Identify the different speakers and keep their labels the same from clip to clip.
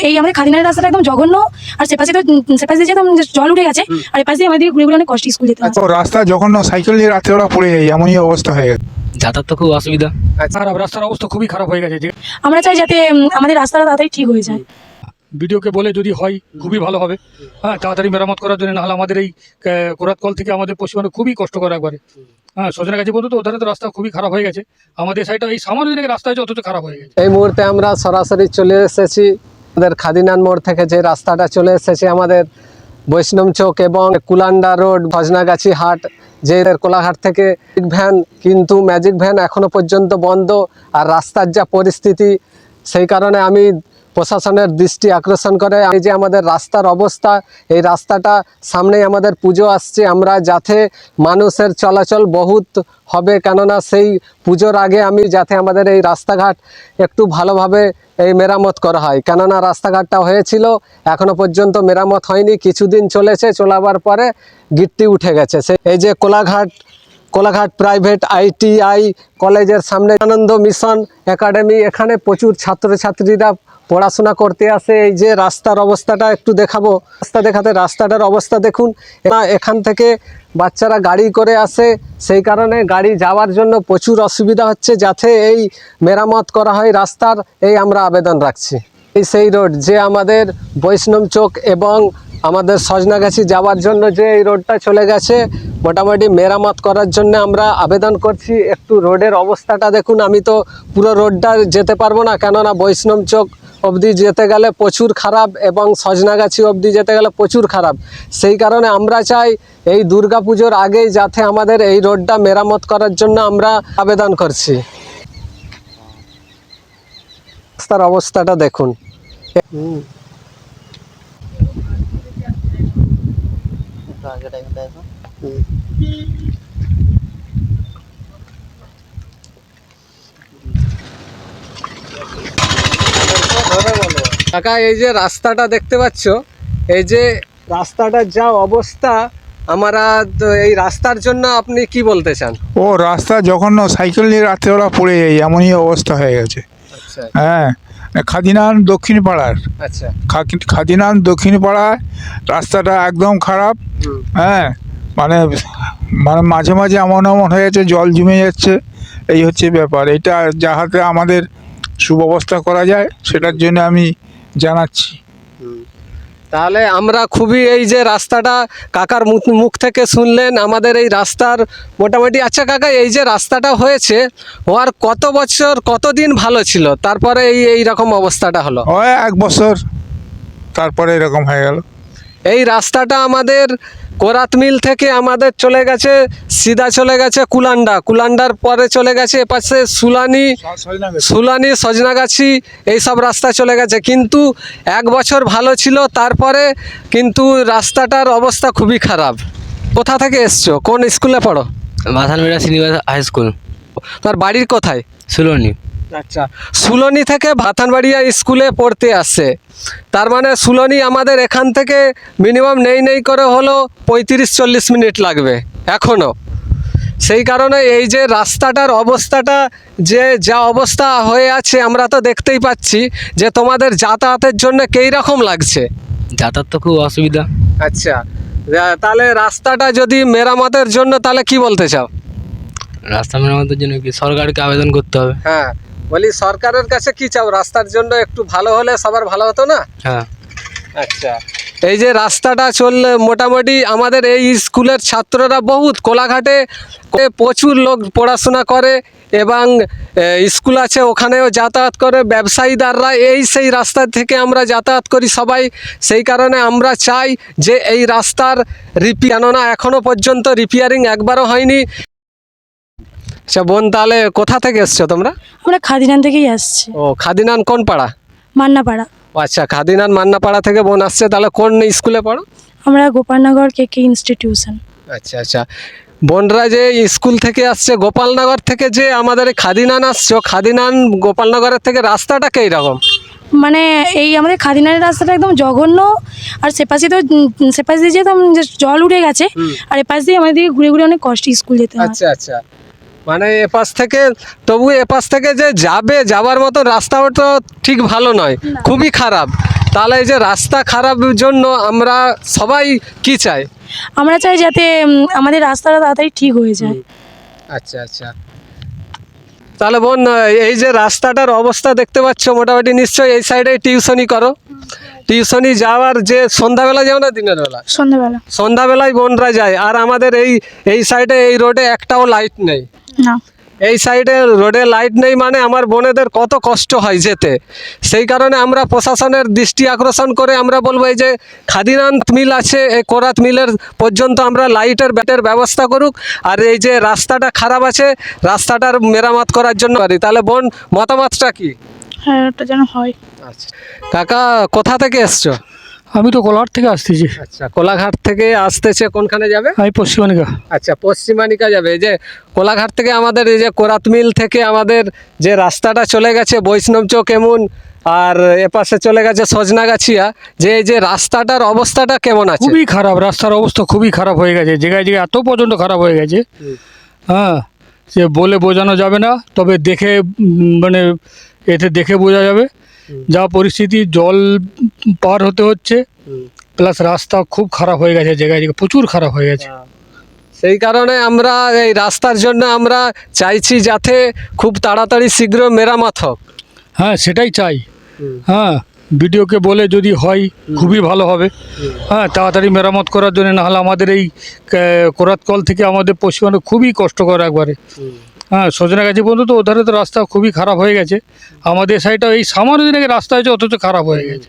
Speaker 1: এই আমাদের খাদিনার রাস্তাটা একদম জঘন্য, আর সেপাশে দিয়ে যেতাম জল উঠে গেছে, আর এপাশ দিয়ে আমাদের ঘুরে ঘুরে অনেক কষ্ট স্কুল যেতে হয়।
Speaker 2: রাস্তা জঘন্য, সাইকেল নিয়ে রাত্রে ওরা পড়ে যায়, এমনই অবস্থা হয়ে গেছে।
Speaker 3: যাতায়াত তো খুব অসুবিধা।
Speaker 4: খারাপ, রাস্তার অবস্থা খুবই খারাপ হয়ে গেছে।
Speaker 1: আমরা চাই যাতে আমাদের রাস্তাটা তাড়াতাড়ি ঠিক হয়ে যায়।
Speaker 4: ভিডিওকে বলে যদি হয় খুবই ভালো হবে, হ্যাঁ, তাড়াতাড়ি মেরামত করার জন্য। নাহলে আমাদের এই কোরাতকল থেকে আমাদের পশ্চিমবঙ্গে খুবই কষ্টকর একবারে। হ্যাঁ, সজনাগাছি পর্যন্ত ওধারে তো রাস্তা খুবই খারাপ হয়ে গেছে। আমাদের সাইডটা এই সামান্য দিকে রাস্তা আছে, অথচ খারাপ হয়ে গেছে।
Speaker 5: এই মুহূর্তে আমরা সরাসরি চলে এসেছি আমাদের খাদিনান মোড় থেকে যে রাস্তাটা চলে এসেছে আমাদের বৈষ্ণব চৌক এবং কুলান্ডা রোড, সজনাগাছি হাট, যে কোলাঘাট থেকে ভ্যান, কিন্তু ম্যাজিক ভ্যান এখনো পর্যন্ত বন্ধ। আর রাস্তার যা পরিস্থিতি, সেই কারণে আমি প্রশাসনের দৃষ্টি আকর্ষণ করে এই যে আমাদের রাস্তার অবস্থা, এই রাস্তাটা সামনেই আমাদের পুজো আসছে, আমরা যাতে মানুষের চলাচল বহুত হবে, কেননা সেই পুজোর আগে আমি যাতে আমাদের এই রাস্তাঘাট একটু ভালোভাবে এই মেরামত করা হয়, কেননা রাস্তাঘাটটা হয়েছিল এখনো পর্যন্ত মেরামত হয়নি, কিছুদিন চলেছে, চলাবার পরে গিট্টি উঠে গেছে। এই যে কোলাঘাট প্রাইভেট ITI কলেজের সামনে আনন্দ মিশন একাডেমি, এখানে প্রচুর ছাত্রছাত্রীরা পড়াশোনা করতে আসে। এই যে রাস্তার অবস্থাটা একটু দেখাবো, রাস্তাটার অবস্থা দেখুন। এখান থেকে বাচ্চারা গাড়ি করে আসে, সেই কারণে গাড়ি যাওয়ার জন্য প্রচুর অসুবিধা হচ্ছে, যাতে এই মেরামত করা হয় রাস্তার, এই আমরা আবেদন রাখছি। এই সেই রোড যে আমাদের বৈষ্ণব চৌক এবং আমাদের সজনাগাছি যাওয়ার জন্য যে এই রোডটা চলে গেছে, মোটামুটি মেরামত করার জন্য আমরা আবেদন করছি। একটু রোডের অবস্থাটা দেখুন। আমি তো পুরো রোডটা যেতে পারবো না, কেননা বৈষ্ণব চৌক অবধি যেতে গেলে প্রচুর খারাপ এবং সজনাগাছি অবধি যেতে গেলে প্রচুর খারাপ। সেই কারণে আমরা চাই এই দুর্গাপুজোর আগেই যাতে আমাদের এই রোডটা মেরামত করার জন্য আমরা আবেদন করছি। রাস্তার অবস্থাটা দেখুন। কাকা, এই যে রাস্তাটা দেখতে পাচ্ছ, এই যে রাস্তাটার যা অবস্থা, আমরা এই রাস্তার জন্য আপনি কি বলতে চান?
Speaker 2: ও রাস্তা জঘন্য, সাইকেল নিয়ে রাত্রে ওরা পড়ে যায়, এমনই অবস্থা হয়ে গেছে।
Speaker 5: আচ্ছা
Speaker 2: হ্যাঁ, খাদিনান দক্ষিণ পাড়ার,
Speaker 5: আচ্ছা
Speaker 2: খাদিনান দক্ষিণ পাড়ায় রাস্তাটা একদম খারাপ। হ্যাঁ, মানে মাঝে মাঝে এমন হয়ে যাচ্ছে, জল জমে যাচ্ছে, এই হচ্ছে ব্যাপার। এটা যাহাতে আমাদের সুব্যবস্থা করা যায়, সেটার জন্য আমি জানাচ্ছি।
Speaker 5: তাহলে আমরা খুবই এই যে রাস্তাটা কাকার মুখ থেকে শুনলেন আমাদের এই রাস্তার মোটামুটি। আচ্ছা কাকা, এই যে রাস্তাটা হয়েছে, হওয়ার কত বছর কতদিন ভালো ছিল, তারপরে এই রকম অবস্থাটা হলো?
Speaker 2: ওই 1 বছর, তারপরে এরকম হয়ে গেল।
Speaker 5: এই রাস্তাটা আমাদের কোরাত মিল থেকে আমাদের চলে গেছে, সিধা চলে গেছে কুলান্ডার পরে চলে গেছে এপাশে সুলানি সজনাগাছি, এইসব রাস্তা চলে গেছে। কিন্তু 1 বছর ভালো ছিল, তারপরে কিন্তু রাস্তাটার অবস্থা খুবই খারাপ। কোথা থেকে এসছো, কোন স্কুলে পড়ো?
Speaker 3: মাথানবেড়া সিনিয়র হাই স্কুল।
Speaker 5: তোমার বাড়ির কোথায়?
Speaker 3: সুলনি।
Speaker 5: আচ্ছা, সুলনি থেকে ভাতানবাড়িয়া স্কুলে পড়তে আসছে, তার মানে সুলনি আমাদের এখান থেকে মিনিমাম নেই করে হলো 35-40 মিনিট লাগবে এখনও। সেই কারণে এই যে রাস্তাটার অবস্থাটা যে যা অবস্থা হয়ে আছে, আমরা তো দেখতেই পাচ্ছি যে তোমাদের যাতায়াতের জন্য কী রকম লাগছে।
Speaker 3: যাতায়াত তো খুব অসুবিধা।
Speaker 5: আচ্ছা, তাহলে রাস্তাটা যদি মেরামতের জন্য, তাহলে কি বলতে চাও?
Speaker 3: রাস্তা মেরামতের জন্য কি সরকারকে আবেদন করতে হবে?
Speaker 5: হ্যাঁ, বলি সরকারের কাছে কি চাও? রাস্তার জন্য একটু ভালো হলে সবার ভালো হতো না?
Speaker 3: হ্যাঁ।
Speaker 5: আচ্ছা, এই যে রাস্তাটা চললে মোটামুটি আমাদের এই স্কুলের ছাত্ররা বহুত কোলাঘাটে প্রচুর লোক পড়াশোনা করে এবং স্কুল আছে, ওখানেও যাতায়াত করে, ব্যবসায়ীদাররা সেই রাস্তা থেকে আমরা যাতায়াত করি সবাই। সেই কারণে আমরা চাই যে এই রাস্তার কেননা এখনও পর্যন্ত রিপেয়ারিং একবারও হয়নি। আচ্ছা বোন, তাহলে কোথা থেকে এসছো তোমরা?
Speaker 1: আমরা খাদিনান থেকেই আসছি।
Speaker 5: ও, খাদিনান কোন পাড়া?
Speaker 1: মান্নাপাড়া।
Speaker 5: আচ্ছা, খাদিনান মান্নাপাড়া থেকে বোন আসছে। তাহলে কোন স্কুলে পড়ো?
Speaker 1: আমরা গোপালনগর KK ইনস্টিটিউশন।
Speaker 5: আচ্ছা, বোনরা যে স্কুল থেকে আসছে গোপালনগর থেকে, যে আমাদের খাদিনান আসছো, খাদিনান গোপালনগরের থেকে রাস্তাটা কী রকম?
Speaker 1: মানে এই আমাদের খাদিনার রাস্তাটা একদম জঘন্য, আর সেপাশ দিয়ে যেতাম জল উঠে গেছে, আর এপাশ দিয়ে আমাদের ঘুরে ঘুরে অনেক কষ্ট স্কুল যেতে হয়।
Speaker 5: আচ্ছা, মানে এপাশ থেকে, তবু এপাশ থেকে যে যাবার মতো রাস্তাও তো ঠিক ভালো নয়, খুবই খারাপ। তাহলে এই যে রাস্তা খারাপের জন্য আমরা সবাই কি চাই?
Speaker 1: আমরা চাই যাতে আমাদের রাস্তাটা তাড়াতাড়ি ঠিক হয়ে যায়।
Speaker 5: আচ্ছা আচ্ছা, তাহলে বোন এই যে রাস্তাটার অবস্থা দেখতে পাচ্ছ, মোটামুটি নিশ্চয়ই এই সাইডে টিউশনি করো। টিউশনি যাওয়ার যে সন্ধ্যাবেলা যাও না দিনের বেলা?
Speaker 1: সন্ধ্যাবেলা।
Speaker 5: সন্ধ্যাবেলায় বোনরা যায়। আর আমাদের এই সাইডে এই রোডে একটাও লাইট নেই।
Speaker 1: না,
Speaker 5: এই সাইডে রোডে লাইট নেই মানে আমার বোনেদের কত কষ্ট হয় যেতে। সেই কারণে আমরা প্রশাসনের দৃষ্টি আকর্ষণ করে আমরা বলবো এই যে খাদিনান মিল আছে, এই কোরাত মিলের পর্যন্ত আমরা লাইটের ব্যাটের ব্যবস্থা করুক। আর এই যে রাস্তাটা খারাপ আছে, রাস্তাটার মেরামত করার জন্য পারি। তাহলে বোন মতামতটা কি?
Speaker 1: হ্যাঁ, ওটা যেন হয়।
Speaker 5: আচ্ছা কাকা, কোথা থেকে এসছো?
Speaker 4: আমি তো কোলাহাট থেকে আসতেছি।
Speaker 5: আচ্ছা, কোলাঘাট থেকে আসতেছে, কোনখানে যাবে?
Speaker 4: আমি পশ্চিমানিকা।
Speaker 5: আচ্ছা, পশ্চিমানিকা যাবে। এই যে কোলাঘাট থেকে আমাদের এই যে কোরাত মিল থেকে আমাদের যে রাস্তাটা চলে গেছে বৈষ্ণব চোক এমন, আর এপাশে চলে গেছে সজনাগাছিয়া, যে এই যে রাস্তাটার অবস্থাটা কেমন আছে?
Speaker 4: খুবই খারাপ, রাস্তার অবস্থা খুবই খারাপ হয়ে গেছে, জায়গায় জায়গায় এত পর্যন্ত খারাপ হয়ে গেছে। হ্যাঁ, সে বলে বোঝানো যাবে না, তবে দেখে মানে এতে দেখে বোঝা যাবে যা পরিস্থিতি। জল পার হতে হচ্ছে, প্লাস রাস্তা খুব খারাপ হয়ে গেছে, জায়গায় জায়গায় প্রচুর খারাপ হয়ে গেছে।
Speaker 5: সেই কারণে আমরা এই রাস্তার জন্য আমরা চাইছি যাতে খুব তাড়াতাড়ি শীঘ্র মেরামত হোক।
Speaker 4: হ্যাঁ, সেটাই চাই। হ্যাঁ, বিডিওকে বলে যদি হয় খুবই ভালো হবে। হ্যাঁ, তাড়াতাড়ি মেরামত করার জন্য, নাহলে আমাদের এই কোরাতকল থেকে আমাদের পশ্চিমবঙ্গে খুবই কষ্টকর একবারে। হ্যাঁ, সজনাগাছি পর্যন্ত ওধারে তো রাস্তা খুবই খারাপ হয়ে গেছে। আমাদের সাইডটা এই সামান্য দিন আগে রাস্তা হয়েছে, অথচ খারাপ হয়ে গেছে।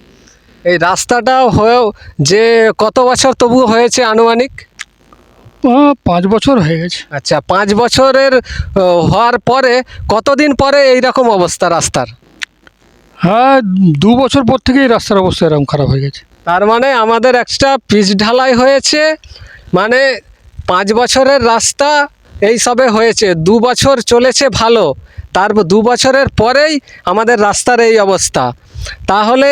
Speaker 5: এই রাস্তাটা হয়েও যে কত বছর তবু হয়েছে আনুমানিক?
Speaker 4: 5 বছর হয়ে গেছে।
Speaker 5: আচ্ছা, 5 বছরের হওয়ার পরে কতদিন পরে এইরকম অবস্থা রাস্তার?
Speaker 4: হ্যাঁ, 2 বছর পর থেকেই রাস্তার অবস্থা এরকম খারাপ হয়ে গেছে।
Speaker 5: তার মানে আমাদের একটা পিচ ঢালাই হয়েছে, মানে 5 বছরের রাস্তা এই সবে হয়েছে, 2 বছর চলেছে ভালো, তার 2 বছরের পরেই আমাদের রাস্তার এই অবস্থা। তাহলে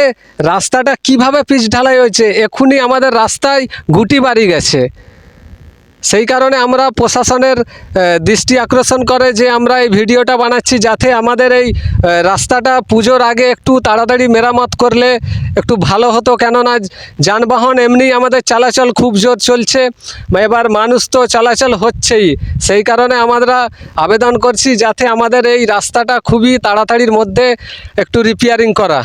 Speaker 5: রাস্তাটা কিভাবে পিচ ঢালাই হয়েছে? এখনই আমাদের রাস্তায় গুটি বাড়ি গেছে। সেই কারণে আমরা প্রশাসনের দৃষ্টি আকর্ষণ করে যে আমরা এই ভিডিওটা বানাচ্ছি, যাতে আমাদের এই রাস্তাটা পুজোর আগে একটু তাড়াতাড়ি মেরামত করলে একটু ভালো হতো। কেননা যানবাহন এমনি আমাদের চলাচল খুব জোর চলছে, এবার মানুষ তো চলাচল হচ্ছেই। সেই কারণে আমরা আবেদন করছি যাতে আমাদের এই রাস্তাটা খুবই তাড়াতাড়ির মধ্যে একটু রিপেয়ারিং করা।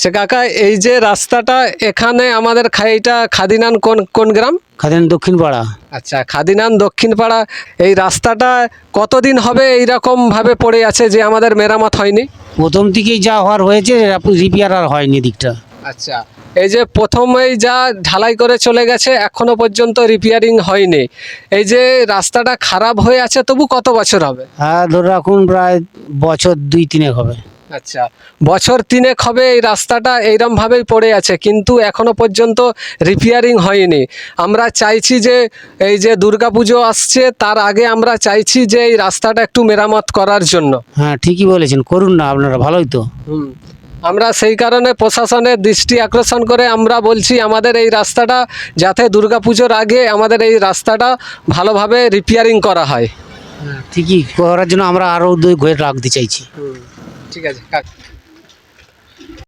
Speaker 5: সে কাকা, এই যে রাস্তাটা এখানে আমাদের এইটা খাদিনান কোন গ্রাম?
Speaker 6: খাদিনান দক্ষিণ পাড়া।
Speaker 5: আচ্ছা, খাদিনান দক্ষিণ পাড়া। এই রাস্তাটা কতদিন হবে এইরকম ভাবে পড়ে আছে যে আমাদের মেরামত হয়নি?
Speaker 6: প্রথম থেকেই যা হওয়ার হয়েছে, রিপেয়ার আর হয়নি দিকটা।
Speaker 5: আচ্ছা, এই যে প্রথমেই যা ঢালাই করে চলে গেছে, এখনো পর্যন্ত রিপেয়ারিং হয়নি। এই যে রাস্তাটা খারাপ হয়ে আছে, তবু কত বছর হবে?
Speaker 6: হ্যাঁ, ধরে রাখুন প্রায় বছর 2-3 হবে।
Speaker 5: আচ্ছা, বছর 3 হবে এই রাস্তাটা এইরমভাবেই পড়ে আছে, কিন্তু এখনো পর্যন্ত রিপেয়ারিং হয়নি। আমরা চাইছি যে এই যে দুর্গাপুজো আসছে, তার আগে আমরা চাইছি যে এই রাস্তাটা একটু মেরামত করার জন্য।
Speaker 6: হ্যাঁ, ঠিকই বলেছেন, করুন না আপনারা, ভালোই তো।
Speaker 5: আমরা সেই কারণে প্রশাসনের দৃষ্টি আকর্ষণ করে আমরা বলছি আমাদের এই রাস্তাটা যাতে দুর্গাপুজোর আগে আমাদের এই রাস্তাটা ভালোভাবে রিপেয়ারিং করা হয়।
Speaker 6: ঠিকই করার জন্য আমরা আরও 2 ঘরে রাখতে চাইছি।
Speaker 5: ঠিক আছে কাকা।